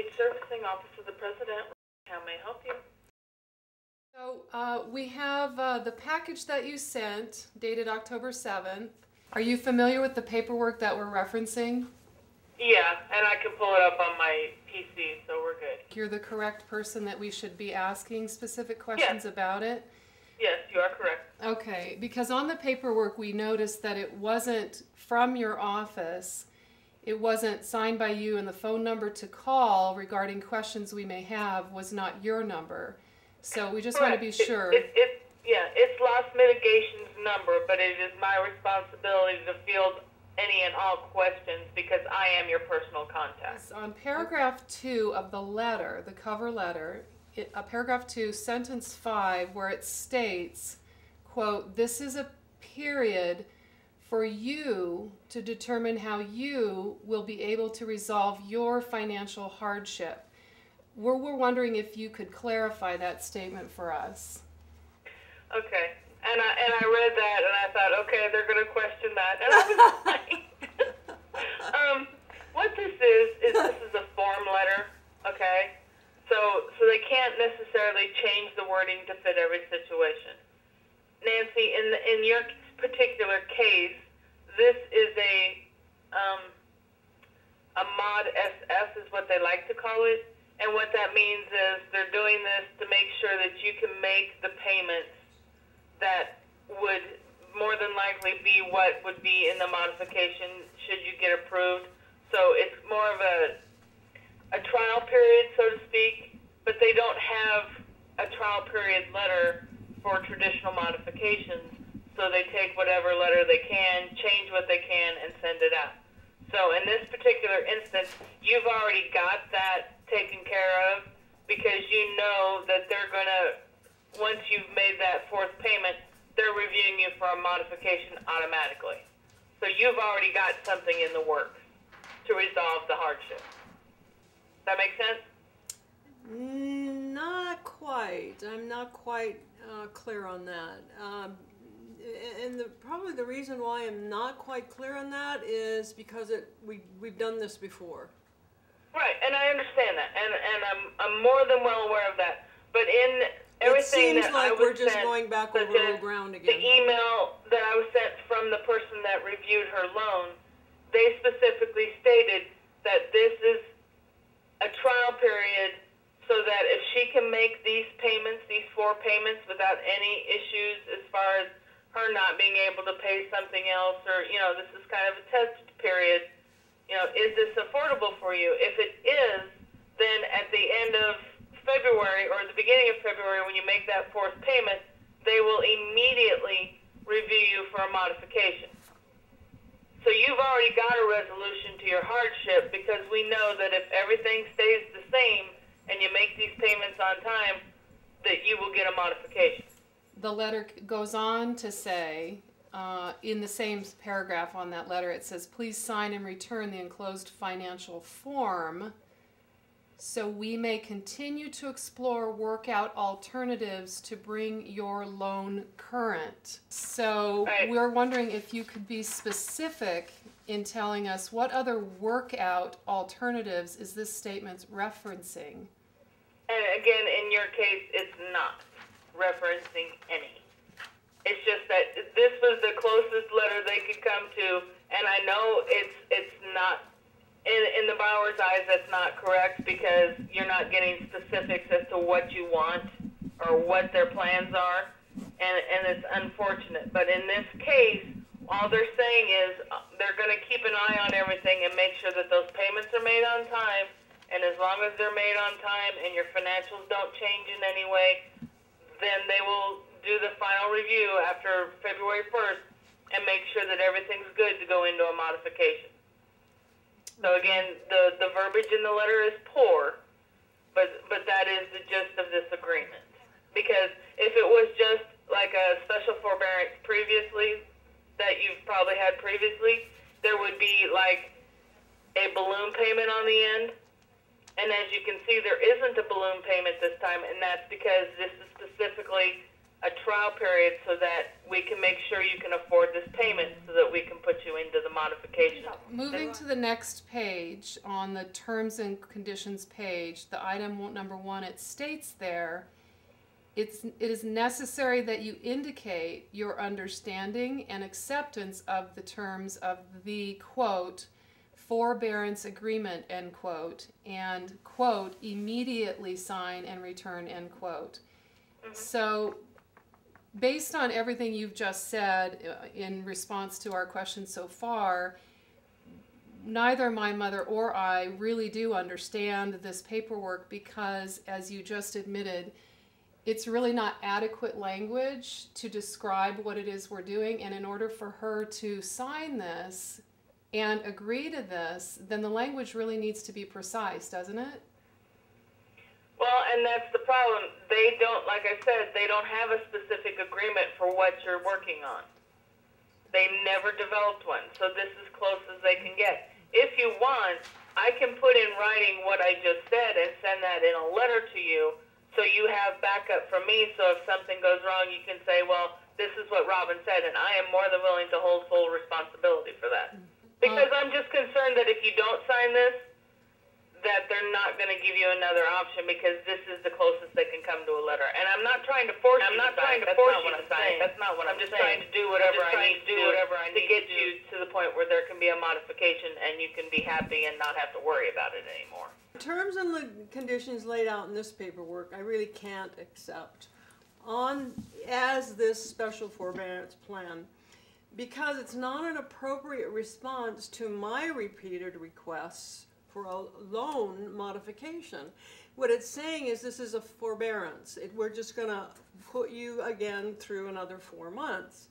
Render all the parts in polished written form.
Mortgage Servicing Office of the President. How may I help you? So we have the package that you sent, dated October 7th. Are you familiar with the paperwork that we're referencing? Yeah, and I can pull it up on my PC, so we're good. You're the correct person that we should be asking specific questions about it? Yes, you are correct. Okay, because on the paperwork we noticed that it wasn't from your office. It wasn't signed by you, and the phone number to call regarding questions we may have was not your number. So we just want to be sure. It's loss mitigation's number, but it is my responsibility to field any and all questions because I am your personal contact. On paragraph 2 of the letter, the cover letter, paragraph 2, sentence 5, where it states, quote, "This is a period for you to determine how you will be able to resolve your financial hardship." We're wondering if you could clarify that statement for us. Okay. And I read that and I thought, okay, they're going to question that. And I was like, what this is a form letter, okay? So they can't necessarily change the wording to fit every situation. Nancy, in your particular case, this is a mod SF is what they like to call it. And what that means is they're doing this to make sure that you can make the payments that would more than likely be what would be in the modification should you get approved. So it's more of a trial period, so to speak, but they don't have a trial period letter for traditional modifications, so they take whatever letter they can, change what they can, and send it out. So in this particular instance, you've already got that taken care of because you know that they're going to, once you've made that fourth payment, they're reviewing you for a modification automatically. So you've already got something in the works to resolve the hardship. Does that make sense? Not quite. I'm not quite clear on that. And probably the reason why I'm not quite clear on that is because we've done this before. Right, and I understand that, and I'm more than well aware of that. But in everything it seems like we're just going back over old ground again. The email that I was sent from the person that reviewed her loan, they specifically stated that this is a trial period so that if she can make these payments, these 4 payments, without any issues as far as her not being able to pay something else, or, this is kind of a test period, is this affordable for you? If it is, then at the end of February or the beginning of February, when you make that 4th payment, they will immediately review you for a modification. So you've already got a resolution to your hardship because we know that if everything stays the same and you make these payments on time, that you will get a modification. The letter goes on to say, in the same paragraph on that letter, it says, "Please sign and return the enclosed financial form so we may continue to explore workout alternatives to bring your loan current." So we're wondering if you could be specific in telling us what other workout alternatives is this statement referencing? And again, in your case, it's not referencing any. It's just that this was the closest letter they could come to, and I know it's not, in the borrower's eyes, that's not correct because you're not getting specifics as to what you want or what their plans are, and it's unfortunate. But in this case, all they're saying is they're going to keep an eye on everything and make sure that those payments are made on time, and as long as they're made on time and your financials don't change in any way, then they will do the final review after February 1st and make sure that everything's good to go into a modification. So again, the verbiage in the letter is poor, but that is the gist of this agreement. Because if it was just like a special forbearance previously, that you've probably had previously, there would be like a balloon payment on the end. And as you can see, there isn't a balloon payment this time, and that's because this is specifically a trial period so that we can make sure you can afford this payment so that we can put you into the modification. Moving to the next page, on the terms and conditions page, the item number 1, it states there, it is necessary that you indicate your understanding and acceptance of the terms of the, quote, forbearance agreement, end quote, and, quote, immediately sign and return, end quote. So, based on everything you've just said in response to our questions so far, neither my mother or I really do understand this paperwork because, as you just admitted, it's really not adequate language to describe what it is we're doing, and in order for her to sign this and agree to this, then the language really needs to be precise, doesn't it? Well, and that's the problem. They don't, like I said, they don't have a specific agreement for what you're working on. They never developed one, so this is close as they can get. If you want, I can put in writing what I just said and send that in a letter to you so you have backup from me, so if something goes wrong, you can say, well, this is what Robin said, and I am more than willing to hold full responsibility for that. Because I'm just concerned that if you don't sign this, that they're not going to give you another option because this is the closest they can come to a letter. And I'm not trying to force you to sign. That's not what I'm saying. That's not what I'm just trying to do whatever I need to do to get you to the point where there can be a modification and you can be happy and not have to worry about it anymore. Terms and the conditions laid out in this paperwork, I really can't accept as this special forbearance plan, because it's not an appropriate response to my repeated requests for a loan modification. What it's saying is this is a forbearance. We're just going to put you again through another 4 months.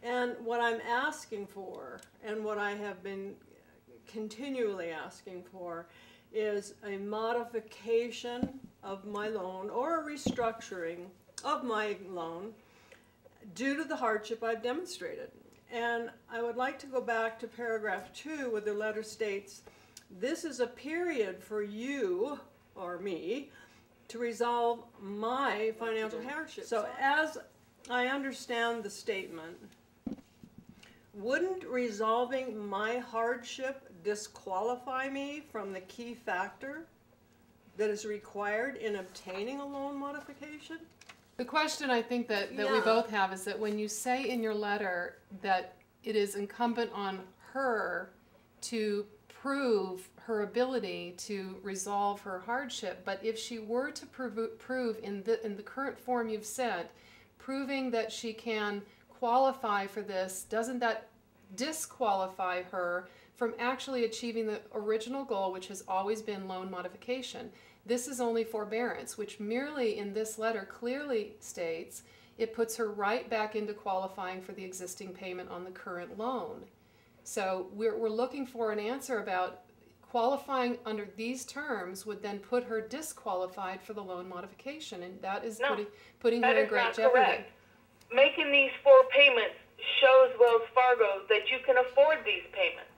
And what I'm asking for, and what I have been continually asking for, is a modification of my loan or a restructuring of my loan due to the hardship I've demonstrated. And I would like to go back to paragraph 2 where the letter states, this is a period for you or me to resolve my financial hardship. So as I understand the statement, wouldn't resolving my hardship disqualify me from the key factor that is required in obtaining a loan modification? The question I think that we both have is that when you say in your letter that it is incumbent on her to prove her ability to resolve her hardship, but if she were to prove in the current form you've sent, proving that she can qualify for this, doesn't that disqualify her from actually achieving the original goal, which has always been loan modification? This is only forbearance, which merely in this letter clearly states it puts her right back into qualifying for the existing payment on the current loan. So we're looking for an answer about qualifying under these terms would then put her disqualified for the loan modification, and that is putting her in great jeopardy. Correct. Making these 4 payments shows Wells Fargo that you can afford these payments.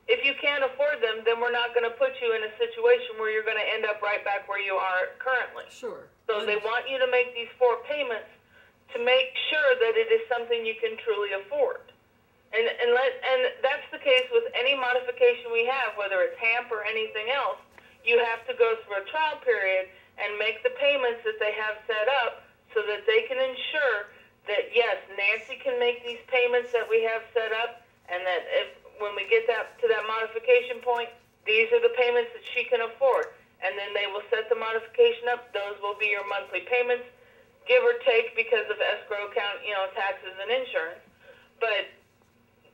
If you can't afford them, then we're not going to put you in a situation where you're going to end up right back where you are currently. Sure. So they want you to make these 4 payments to make sure that it is something you can truly afford. And that's the case with any modification we have, whether it's HAMP or anything else. You have to go through a trial period and make the payments that they have set up so that they can ensure that, yes, Nancy can make these payments that we have set up, and that when we get to that modification point, these are the payments that she can afford. And then they will set the modification up. Those will be your monthly payments, give or take because of escrow account, taxes and insurance. But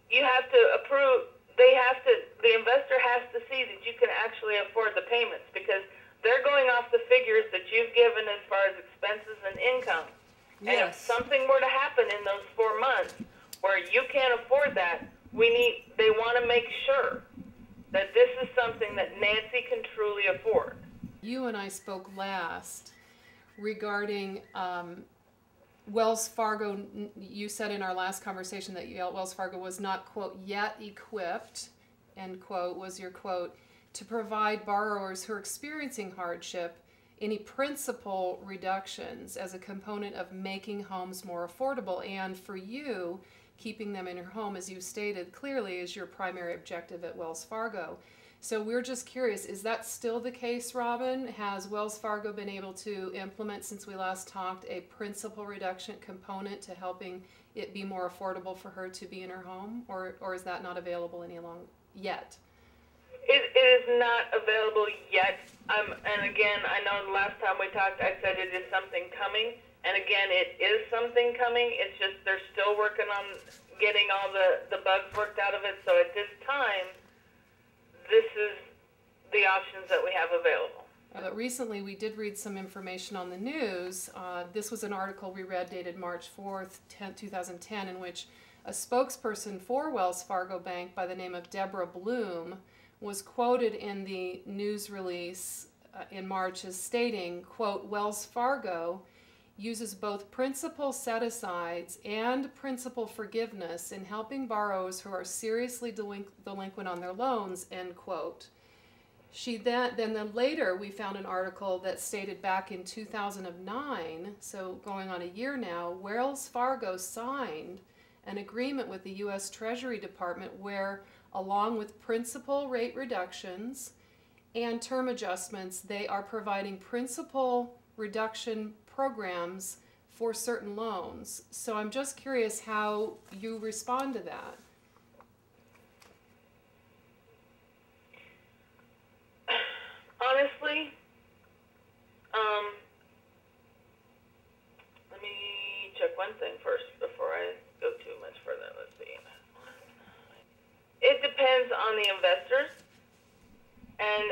you have to approve, the investor has to see that you can actually afford the payments, because they're going off the figures that you've given as far as expenses and income. Yes. And if something were to happen in those 4 months where you can't afford that, they want to make sure that this is something that Nancy can truly afford. You and I spoke last regarding Wells Fargo. You said in our last conversation that Wells Fargo was not, quote, yet equipped, end quote, was your quote, to provide borrowers who are experiencing hardship any principal reductions as a component of making homes more affordable. And for you, keeping them in your home, as you stated clearly, is your primary objective at Wells Fargo. So we're just curious, is that still the case, Robin? Has Wells Fargo been able to implement, since we last talked, a principal reduction component to helping it be more affordable for her to be in her home? Or is that not available any longer yet? It is not available yet. And again, I know the last time we talked, I said it is something coming. And again, it is something coming. It's just they're still working on getting all the bugs worked out of it. So at this time, this is the options that we have available. But recently we did read some information on the news. This was an article we read dated March 4th, 2010, in which a spokesperson for Wells Fargo Bank by the name of Deborah Bloom was quoted in the news release in March as stating, quote, Wells Fargo uses both principal set-asides and principal forgiveness in helping borrowers who are seriously delinquent on their loans, end quote. Then later we found an article that stated back in 2009, so going on a year now, Wells Fargo signed an agreement with the U.S. Treasury Department where, along with principal rate reductions and term adjustments, they are providing principal reduction programs for certain loans. So I'm just curious how you respond to that. Honestly, let me check one thing first before I go too much further. Let's see. It depends on the investors, and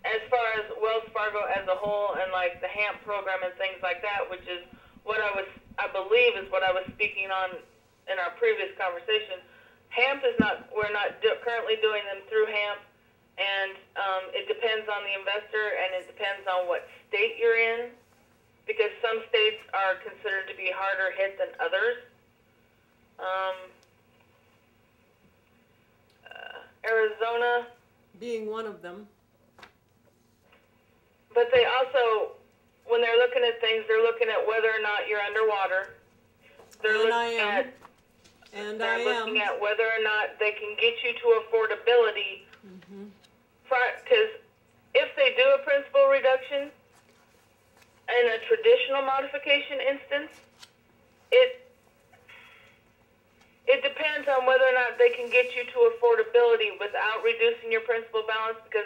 as far as Wells Fargo as a whole, and like the HAMP program and things like that, which is what I believe is what I was speaking on in our previous conversation. HAMP is not. We're not currently doing them through HAMP. And it depends on the investor, and it depends on what state you're in, because some states are considered to be harder hit than others. Arizona being one of them. But they also, when they're looking at things, they're looking at whether or not you're underwater. They're looking at whether or not they can get you to affordability. Mm-hmm. Because if they do a principal reduction in a traditional modification instance, it depends on whether or not they can get you to affordability without reducing your principal balance, because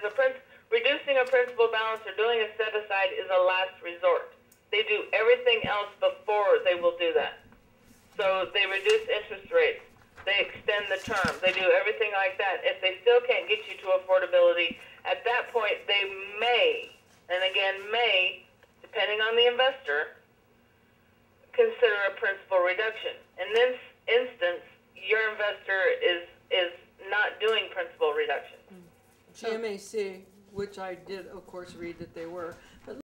reducing a principal balance or doing a set-aside is a last resort. They do everything else before they will do that. So they reduce interest rates. They extend the term. They do everything like that. If they still can't get you to affordability, at that point they may, and again may, depending on the investor, consider a principal reduction. In this instance, your investor is not doing principal reduction. GMAC, which I did, of course, read that they were. But